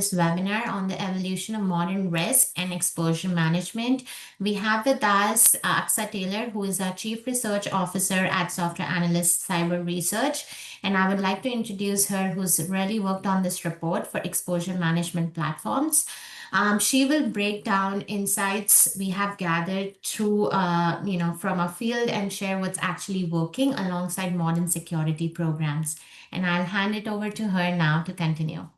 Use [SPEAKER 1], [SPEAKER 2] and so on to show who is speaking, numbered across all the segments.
[SPEAKER 1] this webinar on the evolution of modern risk and exposure management. We have with us Aqsa Taylor, who is our Chief Research Officer at Software Analyst Cyber Research. And I would like to introduce her, who's really worked on this report for exposure management platforms. She will break down insights we have gathered through, from our field and share what's actually working alongside modern security programs. And I'll hand it over to her now to continue.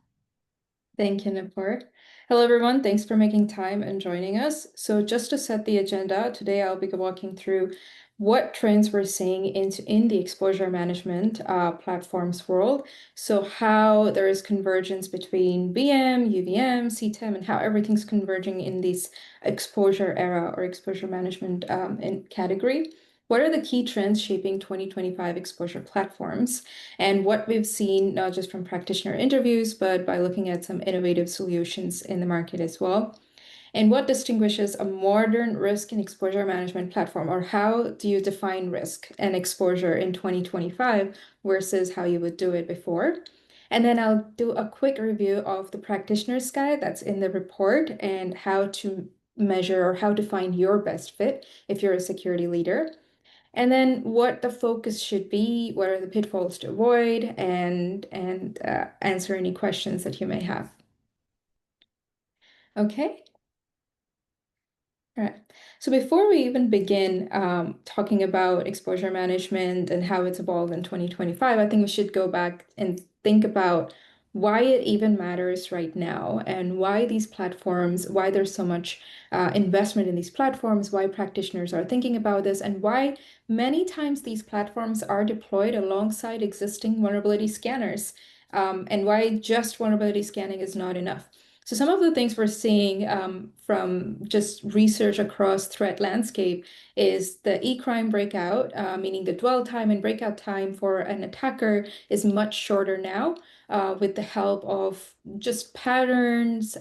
[SPEAKER 2] Thank you, Nipur. Hello, everyone. Thanks for making time and joining us. So just to set the agenda, today I'll be walking through what trends we're seeing in the exposure management platforms world. So how there is convergence between VM, UVM, CTEM, and how everything's converging in this exposure era or exposure management in category. What are the key trends shaping 2025 exposure platforms? And what we've seen, not just from practitioner interviews, but by looking at some innovative solutions in the market as well. And what distinguishes a modern risk and exposure management platform, or how do you define risk and exposure in 2025 versus how you would do it before? And then I'll do a quick review of the practitioner's guide that's in the report and how to measure or how to find your best fit if you're a security leader. And then what the focus should be, what are the pitfalls to avoid, and answer any questions that you may have. Okay. All right. So before we even begin talking about exposure management and how it's evolved in 2025, I think we should go back and think about why it even matters right now and why these platforms, why there's so much investment in these platforms, why practitioners are thinking about this, and why many times these platforms are deployed alongside existing vulnerability scanners, and why just vulnerability scanning is not enough. So some of the things we're seeing from just research across threat landscape is the e-crime breakout, meaning the dwell time and breakout time for an attacker is much shorter now, with the help of just patterns,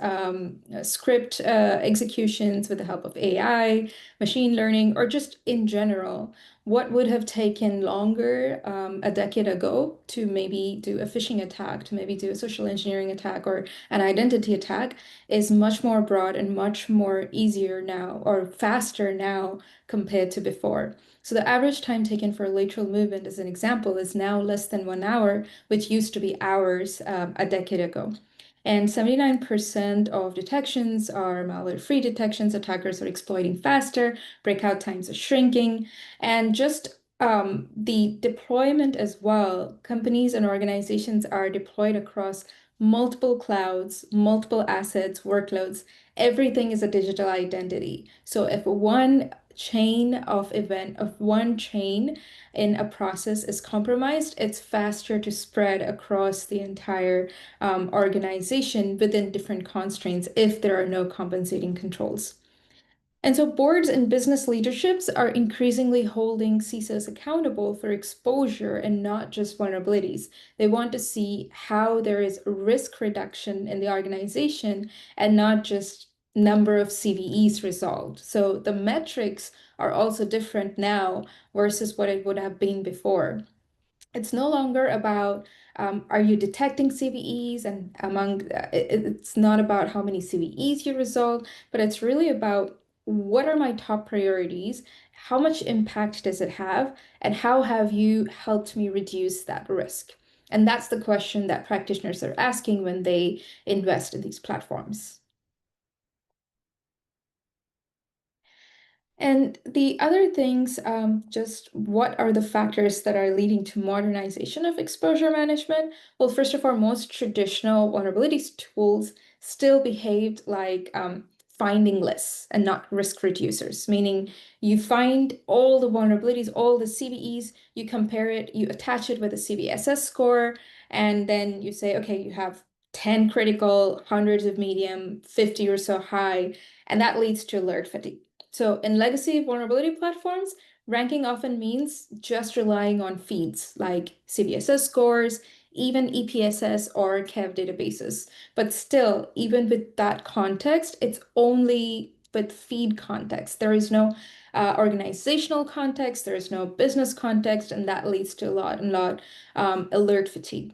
[SPEAKER 2] script executions, with the help of AI, machine learning, or just in general. What would have taken longer a decade ago to maybe do a phishing attack, to maybe do a social engineering attack or an identity attack is much more broad and much more easier now or faster now compared to before. So the average time taken for lateral movement, as an example, is now less than 1 hour, which used to be hours a decade ago. And 79% of detections are malware-free detections. Attackers are exploiting faster, breakout times are shrinking, and just the deployment as well. Companies and organizations are deployed across multiple clouds, multiple assets, workloads. Everything is a digital identity. So if one chain in a process is compromised, it's faster to spread across the entire organization within different constraints if there are no compensating controls. And so boards and business leaderships are increasingly holding CISOs accountable for exposure and not just vulnerabilities. They want to see how there is risk reduction in the organization and not just number of CVEs resolved. So the metrics are also different now versus what it would have been before. It's no longer about are you detecting CVEs and it's not about how many CVEs you resolve, but it's really about what are my top priorities? How much impact does it have? And how have you helped me reduce that risk? And that's the question that practitioners are asking when they invest in these platforms. And the other things, just what are the factors that are leading to modernization of exposure management? Well, first of all, most traditional vulnerabilities tools still behaved like finding lists and not risk reducers, meaning you find all the vulnerabilities, all the CVEs, you compare it, you attach it with a CVSS score, and then you say, okay, you have 10 critical, hundreds of medium, 50 or so high, and that leads to alert fatigue. So in legacy vulnerability platforms, ranking often means just relying on feeds like CVSS scores, even EPSS or KEV databases. But still, even with that context, it's only with feed context. There is no organizational context, there is no business context, and that leads to a lot alert fatigue.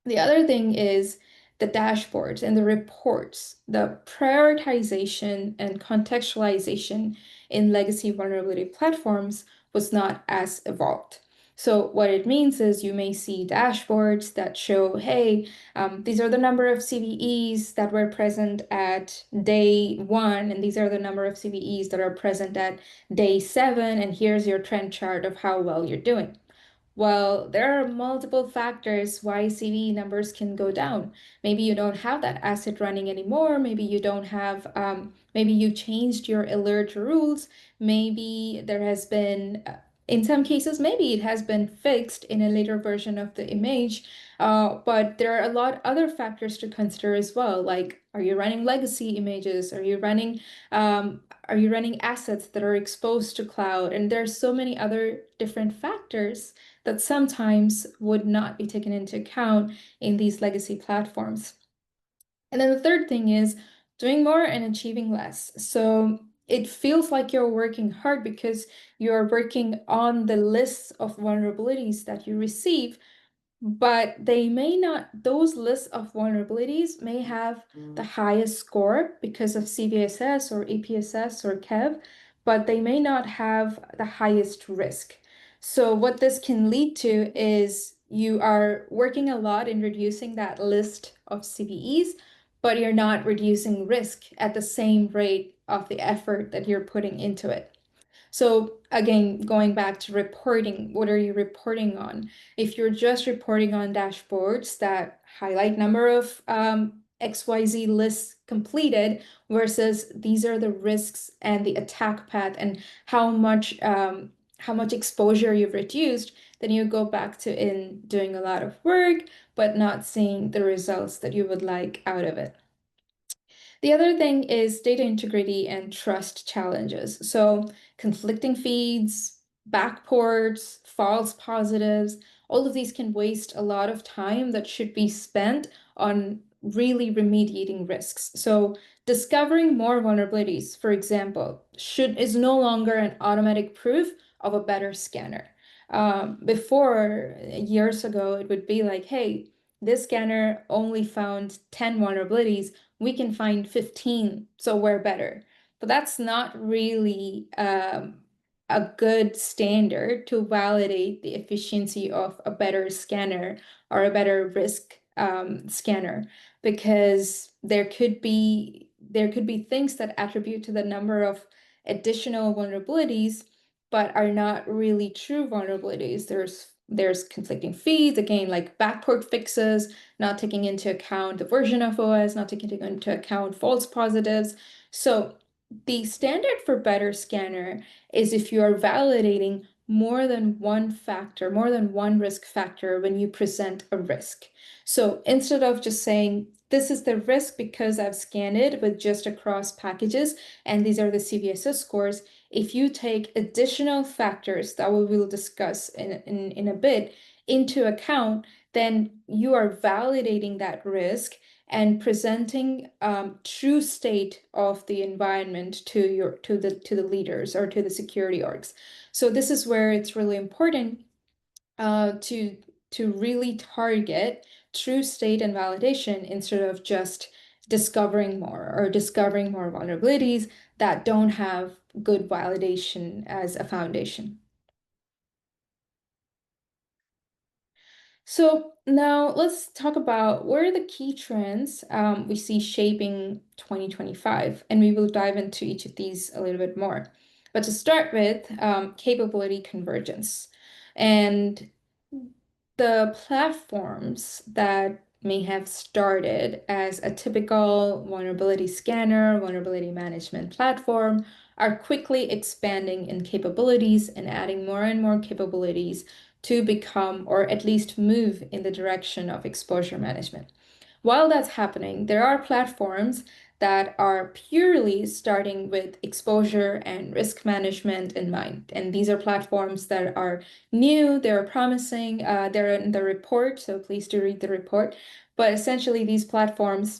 [SPEAKER 2] The other thing is the dashboards and the reports, the prioritization and contextualization in legacy vulnerability platforms was not as evolved. So what it means is you may see dashboards that show, hey, these are the number of CVEs that were present at day 1, and these are the number of CVEs that are present at day 7, and here's your trend chart of how well you're doing. Well, there are multiple factors why CV numbers can go down. Maybe you don't have that asset running anymore. Maybe you don't have, maybe you changed your alert rules. Maybe there has been, in some cases, maybe it has been fixed in a later version of the image. But there are a lot other factors to consider as well. Like, are you running legacy images? Are you running assets that are exposed to cloud? And there's so many other different factors that sometimes would not be taken into account in these legacy platforms. And then the third thing is doing more and achieving less. So it feels like you're working hard because you're working on the list of vulnerabilities that you receive, but they may not, those lists of vulnerabilities may have the highest score because of CVSS or APSS or KEV, but they may not have the highest risk. So what this can lead to is you are working a lot in reducing that list of CVEs, but you're not reducing risk at the same rate of the effort that you're putting into it. So again, going back to reporting, what are you reporting on? If you're just reporting on dashboards that highlight number of XYZ lists completed versus these are the risks and the attack path and how much exposure you've reduced, then you go back to in doing a lot of work, but not seeing the results that you would like out of it. The other thing is data integrity and trust challenges. So conflicting feeds, backports, false positives, all of these can waste a lot of time that should be spent on really remediating risks. So discovering more vulnerabilities, for example, is no longer an automatic proof of a better scanner. Before, years ago, it would be like, hey, this scanner only found 10 vulnerabilities, we can find 15, so we're better. But that's not really a good standard to validate the efficiency of a better scanner or a better risk scanner, because there could be things that attribute to the number of additional vulnerabilities but are not really true vulnerabilities. There's conflicting feeds, again, like backport fixes, not taking into account the version of OS, not taking into account false positives. So the standard for better scanner is if you are validating more than one factor, more than one risk factor when you present a risk. So instead of just saying, this is the risk because I've scanned it with just across packages, and these are the CVSS scores, if you take additional factors that we will discuss in a bit into account, then you are validating that risk and presenting true state of the environment to the leaders or to the security orgs. So this is where it's really important to really target true state and validation instead of just discovering more vulnerabilities that don't have good validation as a foundation. So now let's talk about what are the key trends we see shaping 2025, and we will dive into each of these a little bit more. But to start with, capability convergence. And the platforms that may have started as a typical vulnerability scanner, vulnerability management platform are quickly expanding in capabilities and adding more and more capabilities to become, or at least move in the direction of exposure management. While that's happening, there are platforms that are purely starting with exposure and risk management in mind. And these are platforms that are new, they're promising, they're in the report, so please do read the report. But essentially, these platforms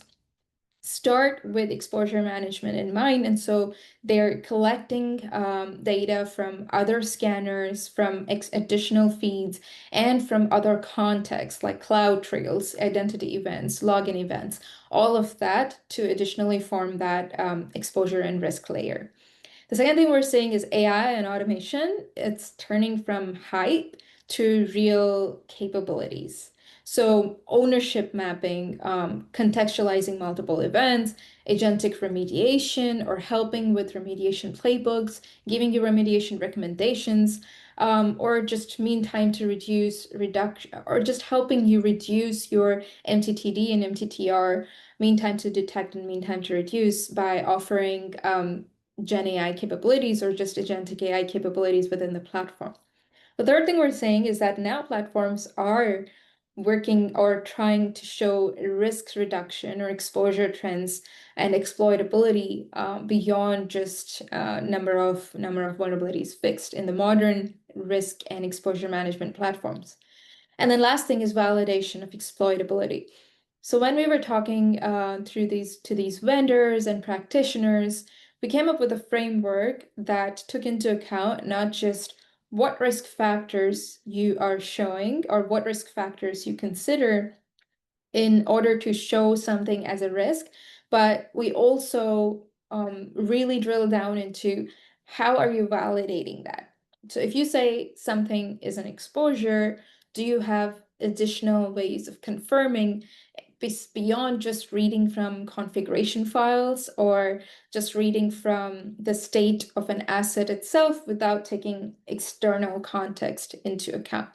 [SPEAKER 2] start with exposure management in mind. And so they're collecting data from other scanners, from additional feeds, and from other contexts like cloud trails, identity events, login events, all of that to additionally form that exposure and risk layer. The second thing we're seeing is AI and automation. It's turning from hype to real capabilities. So ownership mapping, contextualizing multiple events, agentic remediation, or helping with remediation playbooks, giving you remediation recommendations, or just mean time to reduction, or just helping you reduce your MTTD and MTTR, mean time to detect and mean time to reduce, by offering Gen AI capabilities or just agentic AI capabilities within the platform. The third thing we're saying is that now platforms are working or trying to show risk reduction or exposure trends and exploitability beyond just number of vulnerabilities fixed in the modern risk and exposure management platforms. And then last thing is validation of exploitability. So when we were talking through these vendors and practitioners, we came up with a framework that took into account not just what risk factors you are showing or what risk factors you consider in order to show something as a risk, but we also really drill down into how are you validating that. So if you say something is an exposure, do you have additional ways of confirming beyond just reading from configuration files or just reading from the state of an asset itself without taking external context into account?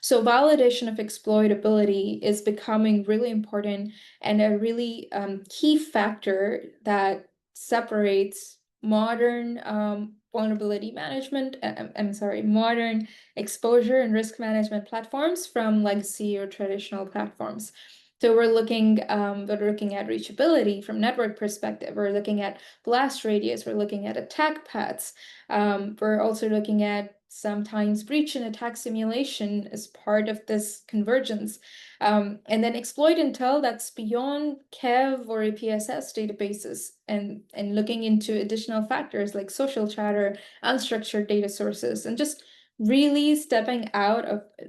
[SPEAKER 2] So validation of exploitability is becoming really important and a really key factor that separates modern vulnerability management, modern exposure and risk management platforms from legacy or traditional platforms. So we're looking at reachability from network perspective. We're looking at blast radius. We're looking at attack paths. We're also looking at sometimes breach and attack simulation as part of this convergence. And then exploit intel that's beyond KEV or APSS databases and looking into additional factors like social chatter, unstructured data sources, and just really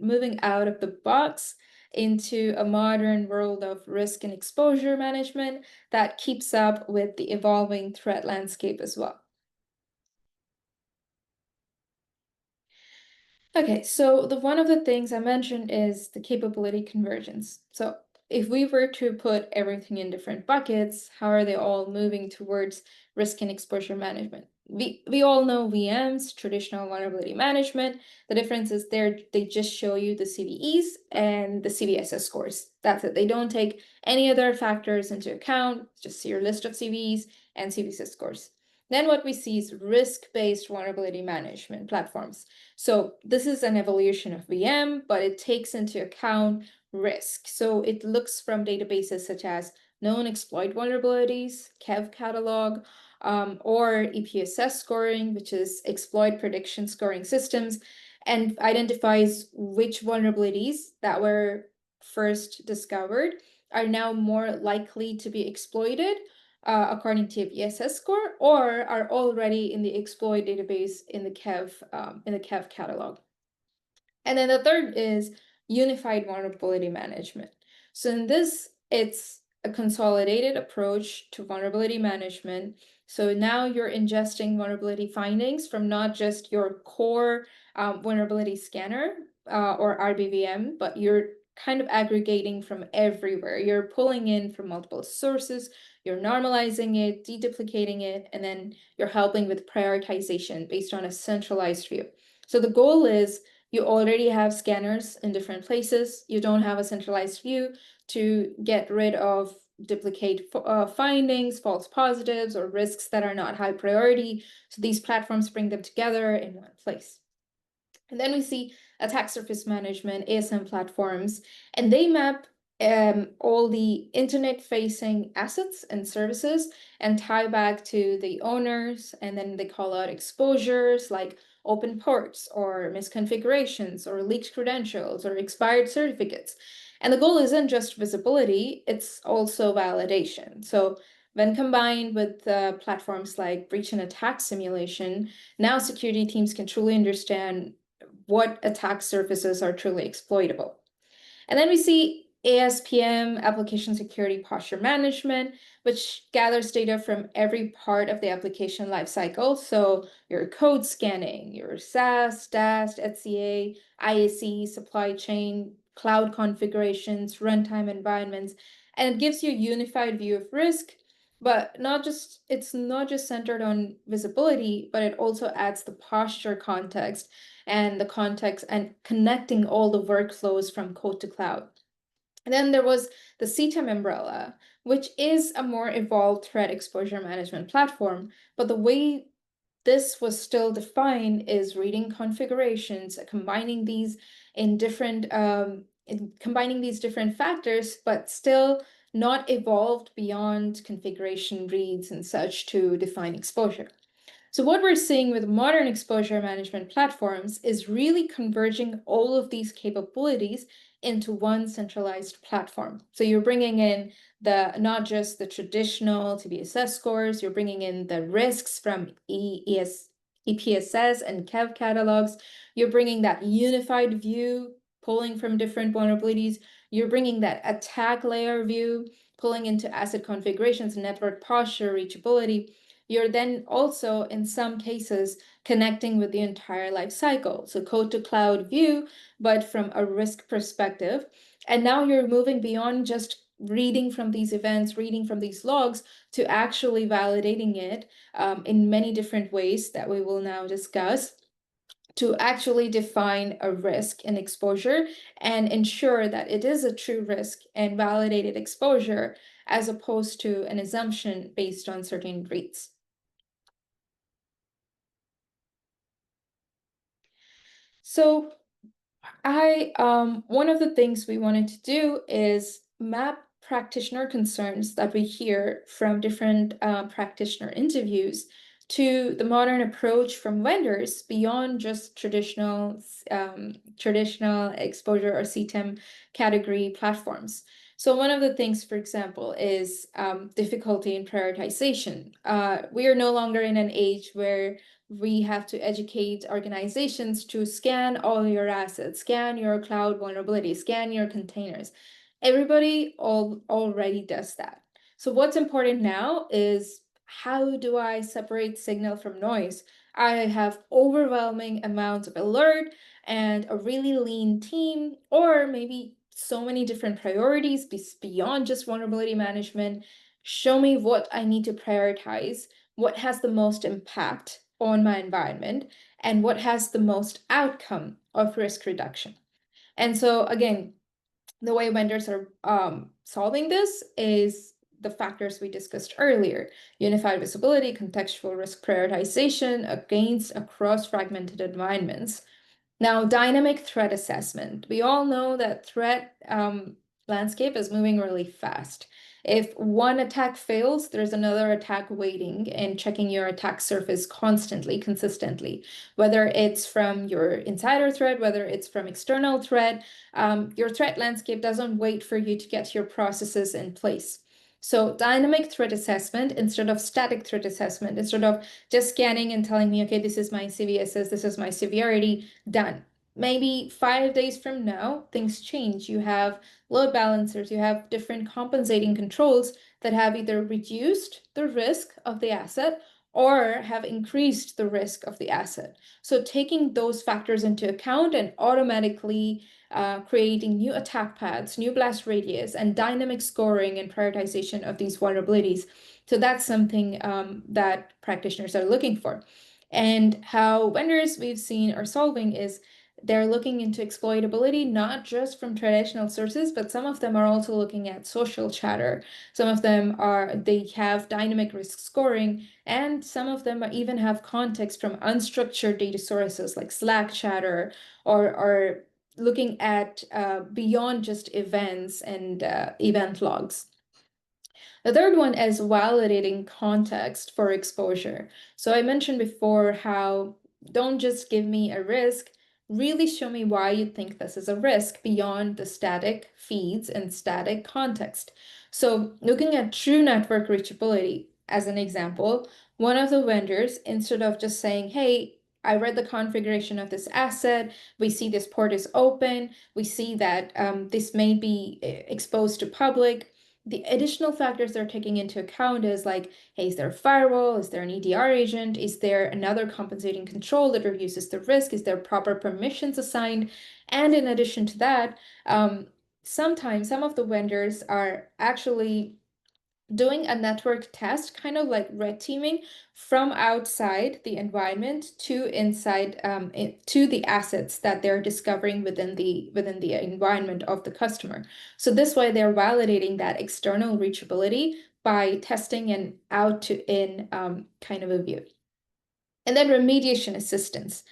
[SPEAKER 2] moving out of the box into a modern world of risk and exposure management that keeps up with the evolving threat landscape as well. Okay, so one of the things I mentioned is the capability convergence. So if we were to put everything in different buckets, how are they all moving towards risk and exposure management? We all know VMs, traditional vulnerability management. The difference is they just show you the CVEs and the CVSS scores. That's it. They don't take any other factors into account, just your list of CVEs and CVSS scores. Then what we see is risk-based vulnerability management platforms. So this is an evolution of VM, but it takes into account risk. So it looks from databases such as known exploit vulnerabilities, KEV catalog, or EPSS scoring, which is exploit prediction scoring systems, and identifies which vulnerabilities that were first discovered are now more likely to be exploited according to a VSS score, or are already in the exploit database in the KEV catalog. And then the third is unified vulnerability management. So in this, it's a consolidated approach to vulnerability management. So now you're ingesting vulnerability findings from not just your core vulnerability scanner or RBVM, but you're kind of aggregating from everywhere. You're pulling in from multiple sources, you're normalizing it, deduplicating it, and then you're helping with prioritization based on a centralized view. So the goal is you already have scanners in different places. You don't have a centralized view to get rid of duplicate findings, false positives, or risks that are not high priority. So these platforms bring them together in one place. And then we see attack surface management, ASM platforms, and they map all the internet-facing assets and services and tie back to the owners, and then they call out exposures like open ports or misconfigurations or leaked credentials or expired certificates. And the goal isn't just visibility, it's also validation. So When combined with platforms like breach and attack simulation, now security teams can truly understand what attack surfaces are truly exploitable. And then we see ASPM, Application Security Posture Management, which gathers data from every part of the application lifecycle. So your code scanning, your SaaS, DAST, HCA, IAC, supply chain, cloud configurations, runtime environments, and it gives you a unified view of risk. But it's not just centered on visibility, but it also adds the posture context and the context and connecting all the workflows from code to cloud. And then there was the CTEM umbrella, which is a more evolved threat exposure management platform. But the way this was still defined is reading configurations, combining these combining these different factors, but still not evolved beyond configuration reads and such to define exposure. So what we're seeing with modern exposure management platforms is really converging all of these capabilities into one centralized platform. So you're bringing in not just the traditional TBSS scores, you're bringing in the risks from EPSS and KEV catalogs. You're bringing that unified view, pulling from different vulnerabilities. You're bringing that attack layer view, pulling into asset configurations, network posture, reachability. You're then also, in some cases, connecting with the entire life cycle. So code to cloud view, but from a risk perspective. And now you're moving beyond just reading from these events, reading from these logs, to actually validating it in many different ways that we will now discuss to actually define a risk and exposure and ensure that it is a true risk and validated exposure as opposed to an assumption based on certain rates. So one of the things we wanted to do is map practitioner concerns that we hear from different practitioner interviews to the modern approach from vendors beyond just traditional exposure or CTEM category platforms. So one of the things, for example, is difficulty in prioritization. We are no longer in an age where we have to educate organizations to scan all your assets, scan your cloud vulnerability, scan your containers. Everybody already does that. So what's important now is how do I separate signal from noise? I have overwhelming amounts of alert and a really lean team, or maybe so many different priorities beyond just vulnerability management. Show me what I need to prioritize, what has the most impact on my environment, and what has the most outcome of risk reduction. And so again, the way vendors are solving this is the factors we discussed earlier: unified visibility, contextual risk prioritization across fragmented environments. Now, dynamic threat assessment. We all know that threat landscape is moving really fast. If one attack fails, there's another attack waiting and checking your attack surface constantly, consistently. Whether it's from your insider threat, whether it's from external threat, your threat landscape doesn't wait for you to get your processes in place. So dynamic threat assessment instead of static threat assessment, instead of just scanning and telling me, okay, this is my CVSS, this is my severity, done. Maybe 5 days from now, things change. You have load balancers, you have different compensating controls that have either reduced the risk of the asset or have increased the risk of the asset. So taking those factors into account and automatically creating new attack paths, new blast radius, and dynamic scoring and prioritization of these vulnerabilities. So that's something that practitioners are looking for. And how vendors we've seen are solving is they're looking into exploitability, not just from traditional sources, but some of them are also looking at social chatter. Some of them they have dynamic risk scoring, and some of them even have context from unstructured data sources like Slack chatter or looking at beyond just events and event logs. The third one is validating context for exposure. So I mentioned before how don't just give me a risk, really show me why you think this is a risk beyond the static feeds and static context. So looking at true network reachability as an example, one of the vendors, instead of just saying, hey, I read the configuration of this asset, we see this port is open, we see that this may be exposed to public. The additional factors they're taking into account is like, hey, is there a firewall? Is there an EDR agent? Is there another compensating control that reduces the risk? Is there proper permissions assigned? And in addition to that, sometimes some of the vendors are actually doing a network test, kind of like red teaming from outside the environment to inside to the assets that they're discovering within the environment of the customer. So this way they're validating that external reachability by testing an out to in kind of a view. And then remediation assistance.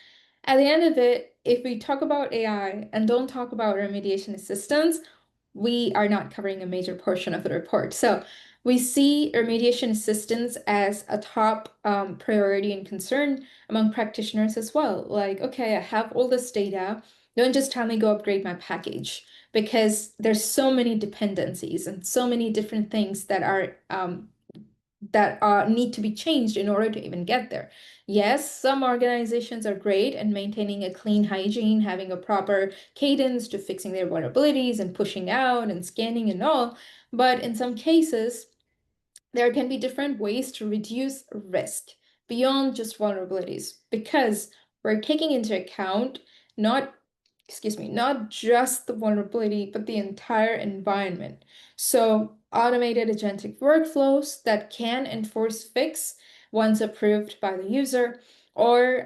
[SPEAKER 2] At the end of it, if we talk about AI and don't talk about remediation assistance, we are not covering a major portion of the report. So we see remediation assistance as a top priority and concern among practitioners as well. Like, okay, I have all this data. Don't just tell me go upgrade my package because there's so many dependencies and so many different things that are need to be changed in order to even get there. Yes, some organizations are great at maintaining a clean hygiene, having a proper cadence to fixing their vulnerabilities and pushing out and scanning and all. But in some cases, there can be different ways to reduce risk beyond just vulnerabilities because we're taking into account not not just the vulnerability, but the entire environment. So automated agentic workflows that can enforce fix once approved by the user, or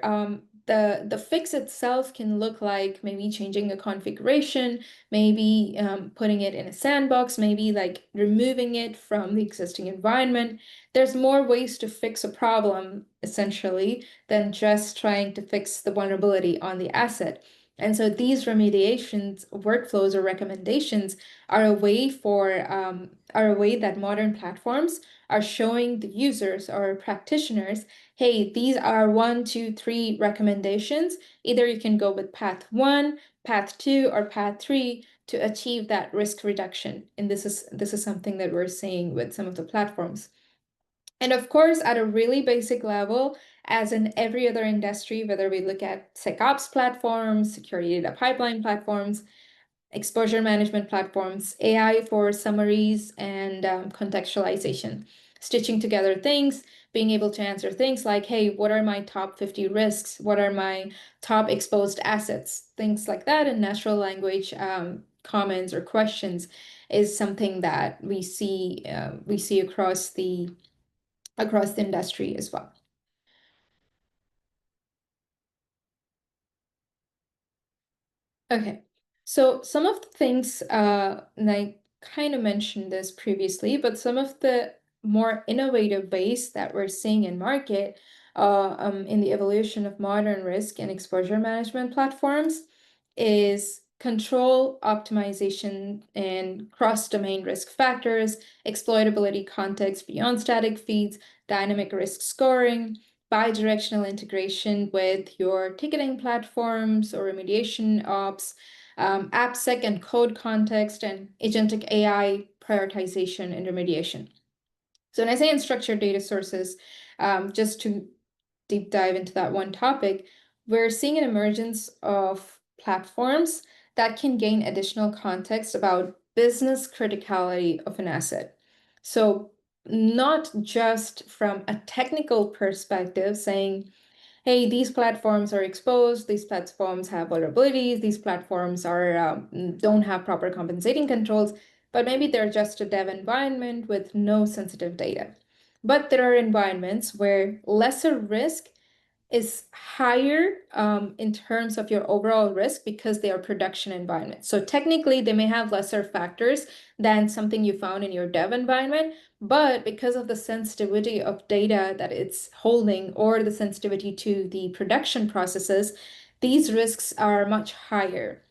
[SPEAKER 2] the fix itself can look like maybe changing a configuration, maybe putting it in a sandbox, maybe like removing it from the existing environment. There's more ways to fix a problem, essentially, than just trying to fix the vulnerability on the asset. And so these remediations, workflows, or recommendations are a way that modern platforms are showing the users or practitioners, hey, these are 1, 2, 3 recommendations. Either you can go with path 1, path 2, or path 3 to achieve that risk reduction. And this is something that we're seeing with some of the platforms. And of course, at a really basic level, as in every other industry, whether we look at SecOps platforms, security data pipeline platforms, exposure management platforms, AI for summaries and contextualization, stitching together things, being able to answer things like, hey, what are my top 50 risks? What are my top exposed assets? Things like that in natural language comments or questions is something that we see across the industry as well. Okay, so some of the things, and I kind of mentioned this previously, but some of the more innovative ways that we're seeing in market in the evolution of modern risk and exposure management platforms is control optimization and cross-domain risk factors, exploitability context beyond static feeds, dynamic risk scoring, bidirectional integration with your ticketing platforms or remediation ops, AppSec and code context, and agentic AI prioritization and remediation. So when I say unstructured data sources, just to deep dive into that one topic, we're seeing an emergence of platforms that can gain additional context about business criticality of an asset. So not just from a technical perspective, saying, hey, these platforms are exposed, these platforms have vulnerabilities, these platforms don't have proper compensating controls, but maybe they're just a dev environment with no sensitive data. But there are environments where lesser risk is higher in terms of your overall risk because they are production environments. So technically, they may have lesser factors than something you found in your dev environment, but because of the sensitivity of data that it's holding or the sensitivity to the production processes, these risks are much higher.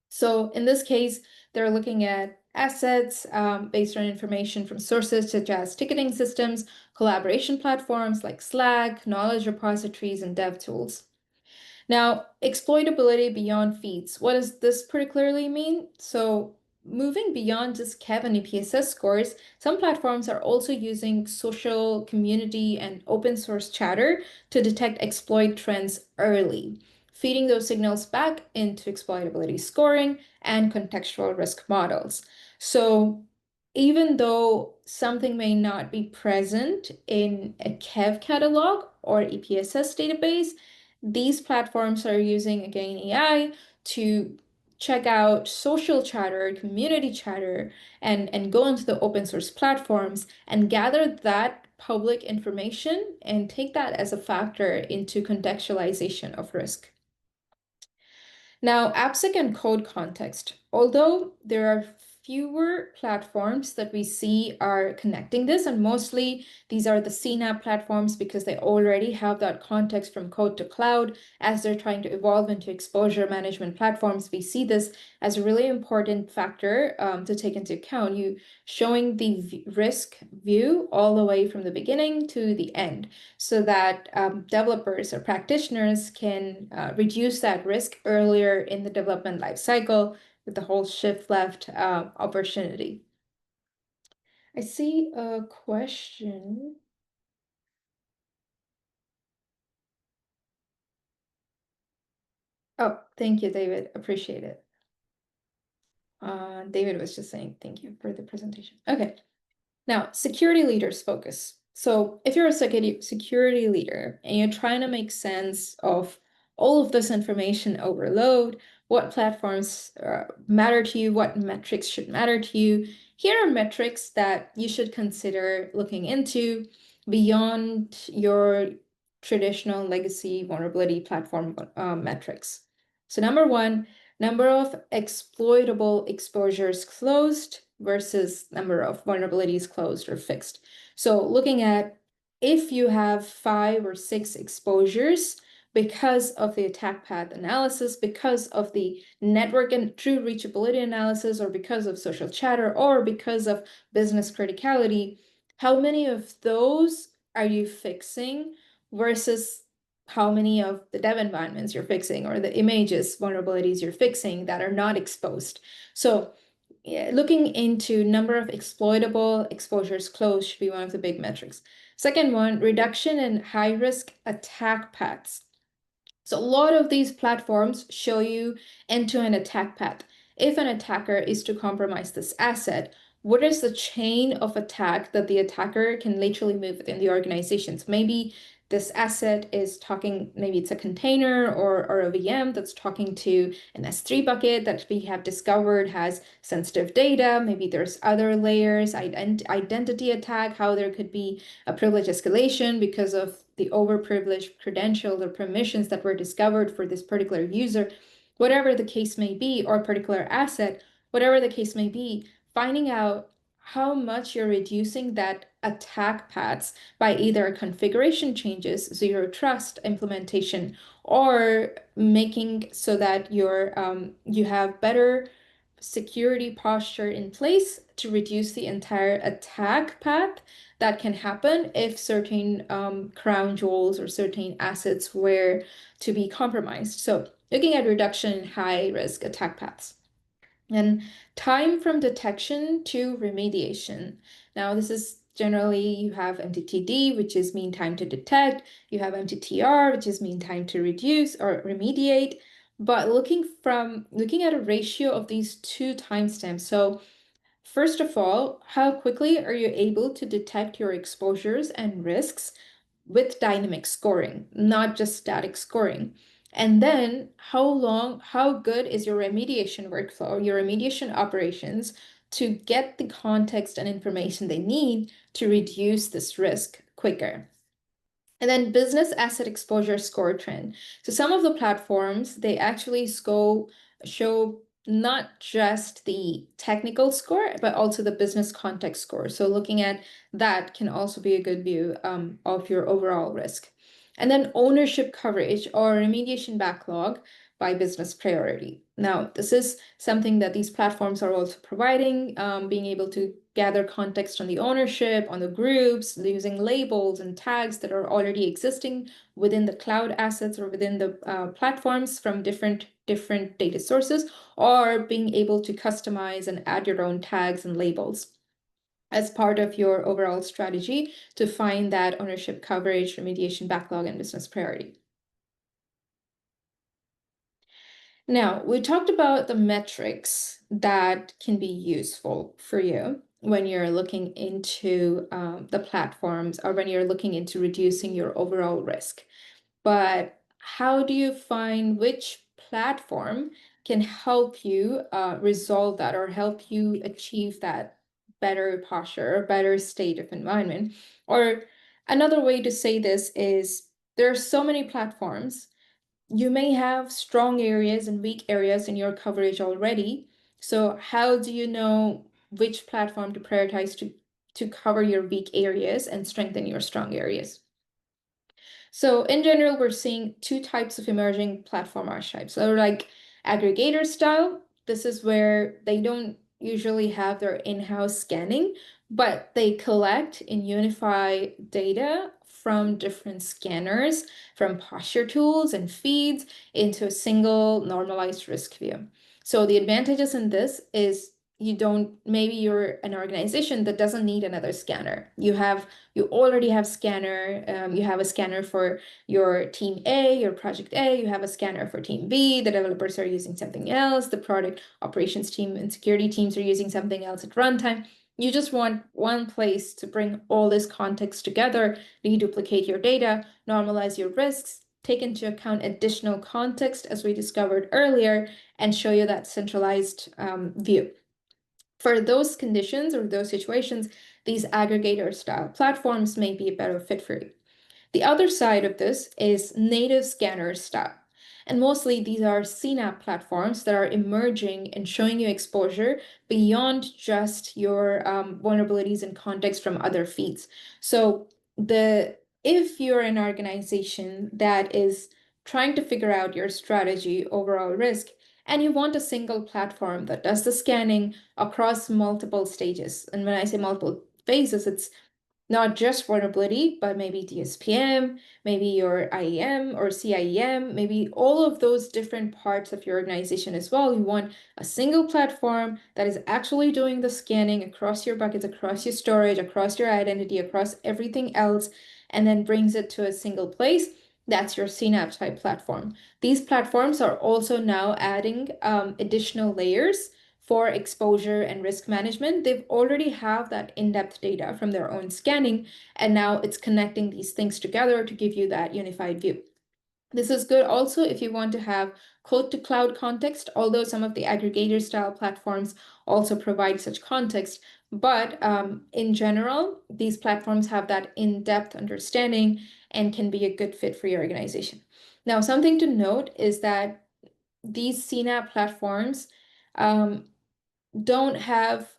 [SPEAKER 2] So in this case, they're looking at assets based on information from sources such as ticketing systems, collaboration platforms like Slack, knowledge repositories, and dev tools. Now, exploitability beyond feeds. What does this particularly mean? So, moving beyond just CAV and EPSS scores, some platforms are also using social, community, and open source chatter to detect exploit trends early, feeding those signals back into exploitability scoring and contextual risk models. So, even though something may not be present in a CAV catalog or EPSS database, these platforms are using, again, AI to check out social chatter, community chatter, and go into the open source platforms and gather that public information and take that as a factor into contextualization of risk. Now, AppSec and code context. Although there are fewer platforms that we see are connecting this, and mostly these are the CNAP platforms because they already have that context from code to cloud. As they're trying to evolve into exposure management platforms, we see this as a really important factor to take into account. You showing the risk view all the way from the beginning to the end, so that developers or practitioners can reduce that risk earlier in the development life cycle with the whole shift left opportunity. I see a question. Oh, thank you, David. Appreciate it. David was just saying thank you for the presentation. Okay. Now, security leaders focus. So if you're a security leader and you're trying to make sense of all of this information overload, what platforms matter to you, what metrics should matter to you, here are metrics that you should consider looking into beyond your traditional legacy vulnerability platform metrics. So number one, number of exploitable exposures closed versus number of vulnerabilities closed or fixed. So looking at if you have 5 or 6 exposures because of the attack path analysis, because of the network and true reachability analysis, or because of social chatter, or because of business criticality, how many of those are you fixing versus how many of the dev environments you're fixing or the images vulnerabilities you're fixing that are not exposed. So looking into number of exploitable exposures closed should be one of the big metrics. Second one, reduction in high risk attack paths. So a lot of these platforms show you end-to-end attack path. If an attacker is to compromise this asset, what is the chain of attack that the attacker can literally move within the organizations? Maybe this asset is talking, maybe it's a container or a VM that's talking to an S3 bucket that we have discovered has sensitive data. Maybe there's other layers, identity attack, how there could be a privilege escalation because of the overprivileged credentials or permissions that were discovered for this particular user, whatever the case may be, or particular asset, whatever the case may be, finding out how much you're reducing that attack paths by either configuration changes, zero trust implementation, or making so that you have better security posture in place to reduce the entire attack path that can happen if certain crown jewels or certain assets were to be compromised. So looking at reduction in high risk attack paths. And time from detection to remediation. Now, this is generally you have MTTD, which is mean time to detect. You have MTTR, which is mean time to reduce or remediate. But looking at a ratio of these two timestamps. So first of all, how quickly are you able to detect your exposures and risks with dynamic scoring, not just static scoring? And then how good is your remediation workflow, your remediation operations to get the context and information they need to reduce this risk quicker? And then business asset exposure score trend. So some of the platforms, they actually show not just the technical score, but also the business context score. So looking at that can also be a good view of your overall risk. And then ownership coverage or remediation backlog by business priority. Now, this is something that these platforms are also providing, being able to gather context on the ownership, on the groups, using labels and tags that are already existing within the cloud assets or within the platforms from different data sources, or being able to customize and add your own tags and labels as part of your overall strategy to find that ownership coverage, remediation backlog, and business priority. Now, we talked about the metrics that can be useful for you when you're looking into the platforms or when you're looking into reducing your overall risk. But how do you find which platform can help you resolve that or help you achieve that better posture or better state of environment? Or another way to say this is there are so many platforms. You may have strong areas and weak areas in your coverage already. So how do you know which platform to prioritize to cover your weak areas and strengthen your strong areas? So in general, we're seeing two types of emerging platform archetypes. So like aggregator style, this is where they don't usually have their in-house scanning, but they collect and unify data from different scanners, from posture tools and feeds into a single normalized risk view. So the advantages in this is maybe you're an organization that doesn't need another scanner. You already have scanner. You have a scanner for your team A, your project A. You have a scanner for team B. The developers are using something else. The product operations team and security teams are using something else at runtime. You just want one place to bring all this context together, deduplicate your data, normalize your risks, take into account additional context as we discovered earlier, and show you that centralized view. For those conditions or those situations, these aggregator style platforms may be a better fit for you. The other side of this is native scanner style. And mostly these are CNAP platforms that are emerging and showing you exposure beyond just your vulnerabilities and context from other feeds. So if you're an organization that is trying to figure out your strategy, overall risk, and you want a single platform that does the scanning across multiple stages. And when I say multiple phases, it's not just vulnerability, but maybe DSPM, maybe your IEM or CIEM, maybe all of those different parts of your organization as well. You want a single platform that is actually doing the scanning across your buckets, across your storage, across your identity, across everything else, and then brings it to a single place. That's your CNAP type platform. These platforms are also now adding additional layers for exposure and risk management. They've already have that in-depth data from their own scanning, and now it's connecting these things together to give you that unified view. This is good also if you want to have code to cloud context, although some of the aggregator style platforms also provide such context. But in general, these platforms have that in-depth understanding and can be a good fit for your organization. Now, something to note is that these CNAP platforms don't have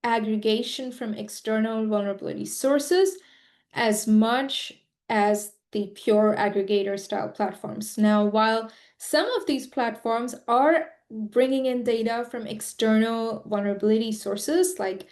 [SPEAKER 2] aggregation from external vulnerability sources as much as the pure aggregator style platforms. Now, while some of these platforms are bringing in data from external vulnerability sources like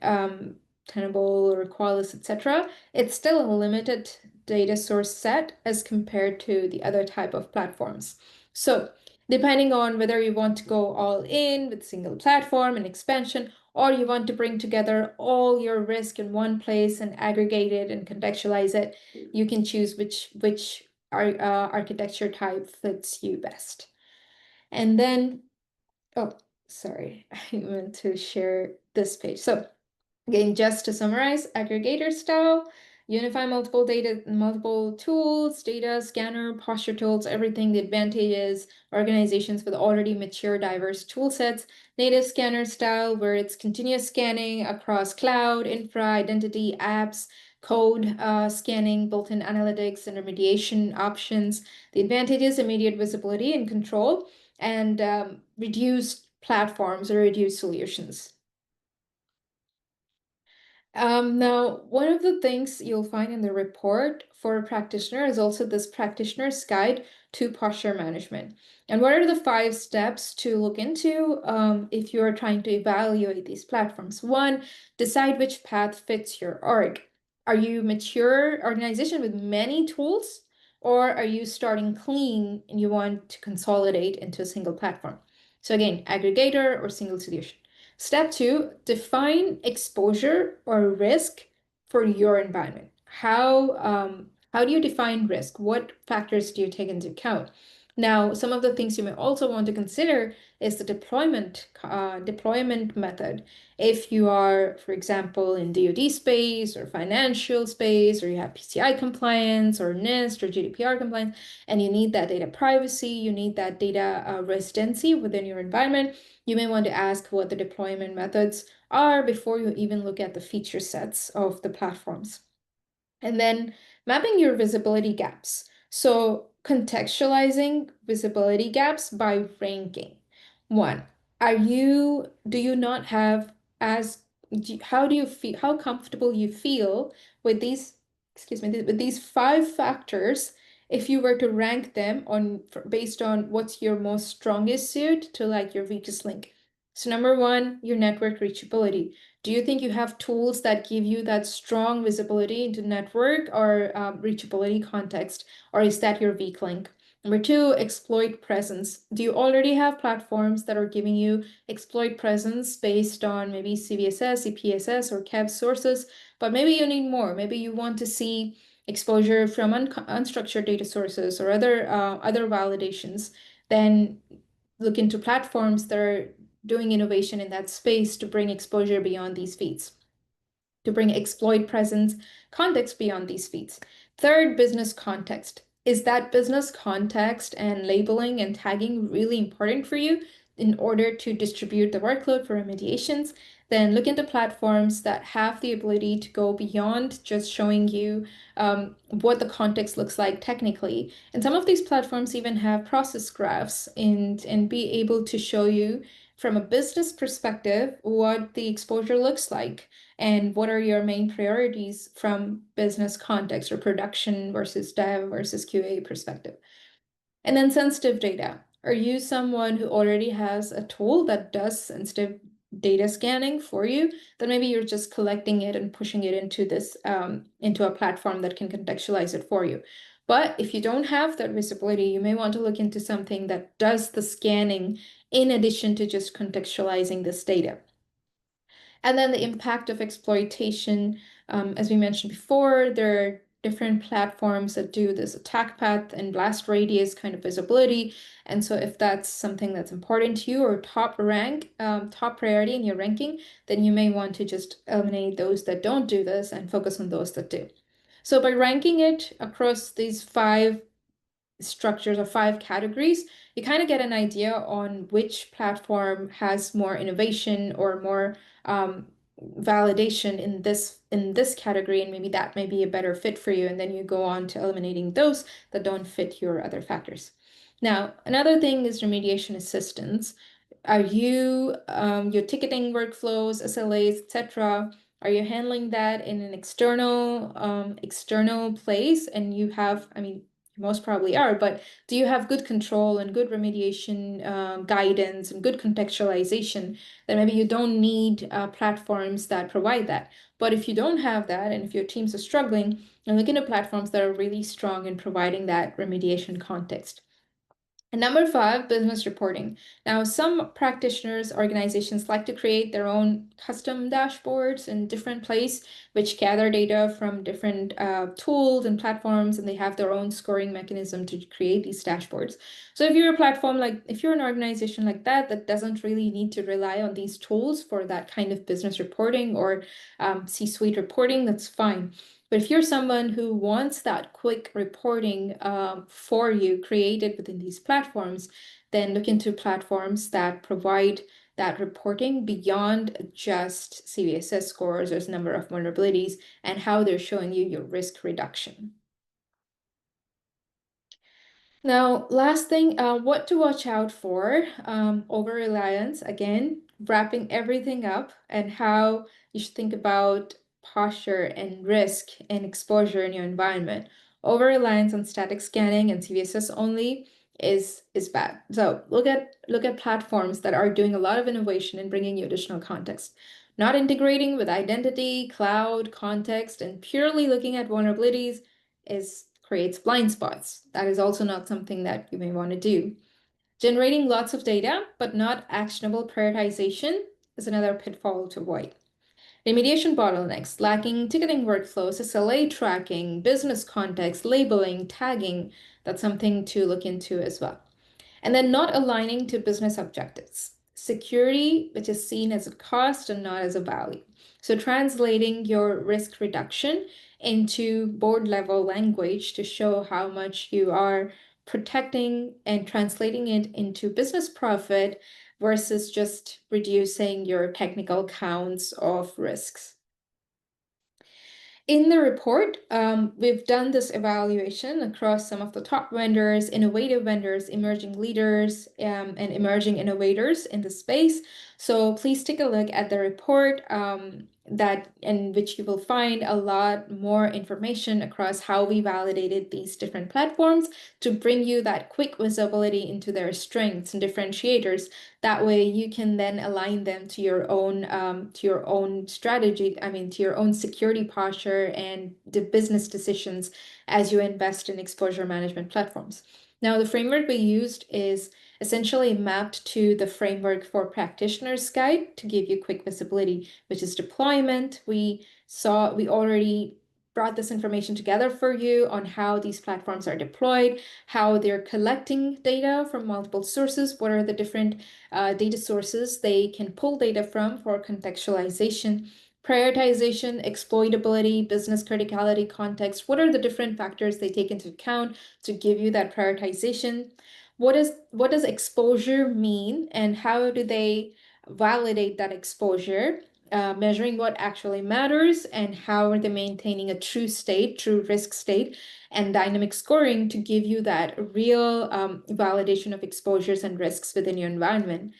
[SPEAKER 2] Tenable or Qualys, etc., it's still a limited data source set as compared to the other type of platforms. So depending on whether you want to go all in with single platform and expansion, or you want to bring together all your risk in one place and aggregate it and contextualize it, you can choose which architecture type fits you best. And then, oh, sorry, I meant to share this page. So again, just to summarize, aggregator style, unify multiple data, multiple tools, data, scanner, posture tools, everything. The advantage is organizations with already mature, diverse tool sets. Native scanner style, where it's continuous scanning across cloud, infra, identity, apps, code scanning, built-in analytics and remediation options. The advantage is immediate visibility and control, and reduced platforms or reduced solutions. Now, one of the things you'll find in the report for a practitioner is also this practitioner's guide to posture management. And what are the 5 steps to look into if you're trying to evaluate these platforms? One, decide which path fits your org. Are you a mature organization with many tools, or are you starting clean and you want to consolidate into a single platform? So again, aggregator or single solution. Step 2, define exposure or risk for your environment. How do you define risk? What factors do you take into account? Now, some of the things you may also want to consider is the deployment method. If you are, for example, in DoD space or financial space, or you have PCI compliance or NIST or GDPR compliance, and you need that data privacy, you need that data residency within your environment, you may want to ask what the deployment methods are before you even look at the feature sets of the platforms. And then mapping your visibility gaps. So contextualizing visibility gaps by ranking. One, do you not have as, how do you feel, how comfortable you feel with these, excuse me, with these 5 factors if you were to rank them based on what's your most strongest suit to like your weakest link. So number 1, your network reachability. Do you think you have tools that give you that strong visibility into network or reachability context, or is that your weak link? Number 2, exploit presence. Do you already have platforms that are giving you exploit presence based on maybe CVSS, CPSS, or CAB sources, but maybe you need more. Maybe you want to see exposure from unstructured data sources or other validations. Then look into platforms that are doing innovation in that space to bring exposure beyond these feeds, to bring exploit presence context beyond these feeds. Third, business context. Is that business context and labeling and tagging really important for you in order to distribute the workload for remediations? Then look into platforms that have the ability to go beyond just showing you what the context looks like technically. And some of these platforms even have process graphs and be able to show you from a business perspective what the exposure looks like and what are your main priorities from business context or production versus dev versus QA perspective. And then sensitive data. Are you someone who already has a tool that does sensitive data scanning for you? Then maybe you're just collecting it and pushing it into this into a platform that can contextualize it for you. But if you don't have that visibility, you may want to look into something that does the scanning in addition to just contextualizing this data. And then the impact of exploitation, as we mentioned before, there are different platforms that do this attack path and blast radius kind of visibility. And so if that's something that's important to you or top priority in your ranking, then you may want to just eliminate those that don't do this and focus on those that do. So by ranking it across these 5 structures or 5 categories, you kind of get an idea on which platform has more innovation or more validation in this category, and maybe that may be a better fit for you. And then you go on to eliminating those that don't fit your other factors. Now, another thing is remediation assistance. Are you your ticketing workflows, SLAs, etc., are you handling that in an external place? And you have, I mean, you most probably are, but do you have good control and good remediation guidance and good contextualization that maybe you don't need platforms that provide that? But if you don't have that, and if your teams are struggling, then look into platforms that are really strong in providing that remediation context. And number 5, business reporting. Now, some practitioners, organizations like to create their own custom dashboards in different place, which gather data from different tools and platforms, and they have their own scoring mechanism to create these dashboards. So if you're a platform if you're an organization like that, that doesn't really need to rely on these tools for that kind of business reporting or C-suite reporting, that's fine. But if you're someone who wants that quick reporting for you created within these platforms, then look into platforms that provide that reporting beyond just CVSS scores or number of vulnerabilities and how they're showing you your risk reduction. Now, last thing, what to watch out for, over-reliance, again, wrapping everything up and how you should think about posture and risk and exposure in your environment. Over-reliance on static scanning and CVSS only is bad. So look at platforms that are doing a lot of innovation and bringing you additional context. Not integrating with identity, cloud, context, and purely looking at vulnerabilities creates blind spots. That is also not something that you may want to do. Generating lots of data, but not actionable prioritization is another pitfall to avoid. Remediation bottlenecks, lacking ticketing workflows, SLA tracking, business context, labeling, tagging, that's something to look into as well. And then not aligning to business objectives. Security, which is seen as a cost and not as a value. So translating your risk reduction into board level language to show how much you are protecting and translating it into business profit versus just reducing your technical counts of risks. In the report, we've done this evaluation across some of the top vendors, innovative vendors, emerging leaders, and emerging innovators in the space. So please take a look at the report in which you will find a lot more information across how we validated these different platforms to bring you that quick visibility into their strengths and differentiators. That way you can then align them to your own strategy, to your own security posture and the business decisions as you invest in exposure management platforms. Now, the framework we used is essentially mapped to the framework for Practitioner's Guide to give you quick visibility, which is deployment. We already brought this information together for you on how these platforms are deployed, how they're collecting data from multiple sources, what are the different data sources they can pull data from for contextualization, prioritization, exploitability, business criticality, context. What are the different factors they take into account to give you that prioritization? What does exposure mean, and how do they validate that exposure? Measuring what actually matters, and how are they maintaining a true risk state, and dynamic scoring to give you that real validation of exposures and risks within your environment.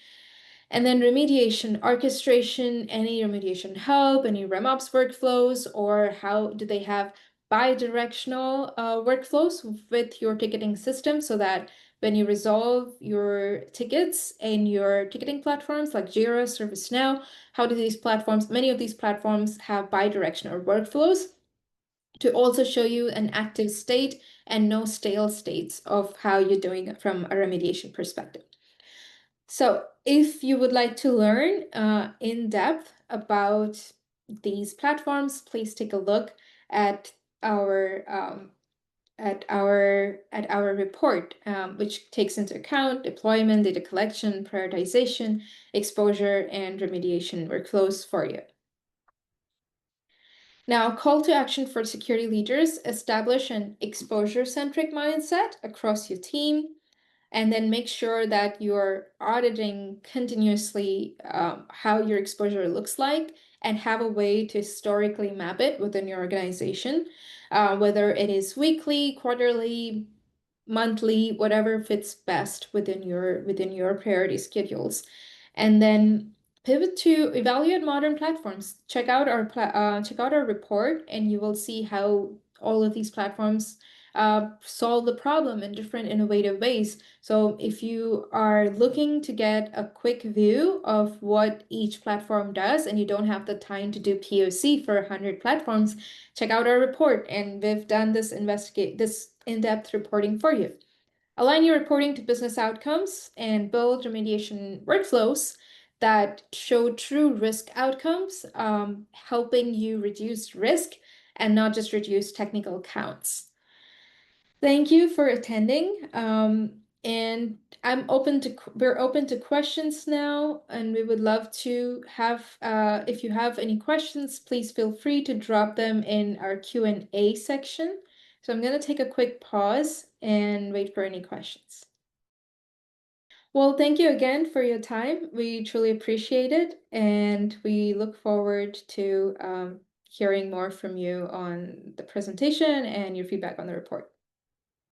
[SPEAKER 2] And then remediation, orchestration, any remediation help, any REMOps workflows, or how do they have bi-directional workflows with your ticketing system so that when you resolve your tickets in your ticketing platforms like Jira, ServiceNow, how do many of these platforms have bi-directional workflows to also show you an active state and no stale states of how you're doing it from a remediation perspective. So if you would like to learn in depth about these platforms, please take a look at our report, which takes into account deployment, data collection, prioritization, exposure, and remediation workflows for you. Now, call to action for security leaders: establish an exposure-centric mindset across your team, and then make sure that you're auditing continuously how your exposure looks like, and have a way to historically map it within your organization, whether it is weekly, quarterly, monthly, whatever fits best within your priority schedules. And then pivot to evaluate modern platforms. Check out our report, and you will see how all of these platforms solve the problem in different innovative ways. So if you are looking to get a quick view of what each platform does and you don't have the time to do POC for 100 platforms, check out our report, and we've done this in-depth reporting for you. Align your reporting to business outcomes and build remediation workflows that show true risk outcomes, helping you reduce risk and not just reduce technical counts. Thank you for attending. And we're open to questions now, and we would love to have, if you have any questions, please feel free to drop them in our Q&A section. So I'm going to take a quick pause and wait for any questions. Well, thank you again for your time. We truly appreciate it, and we look forward to hearing more from you on the presentation and your feedback on the report.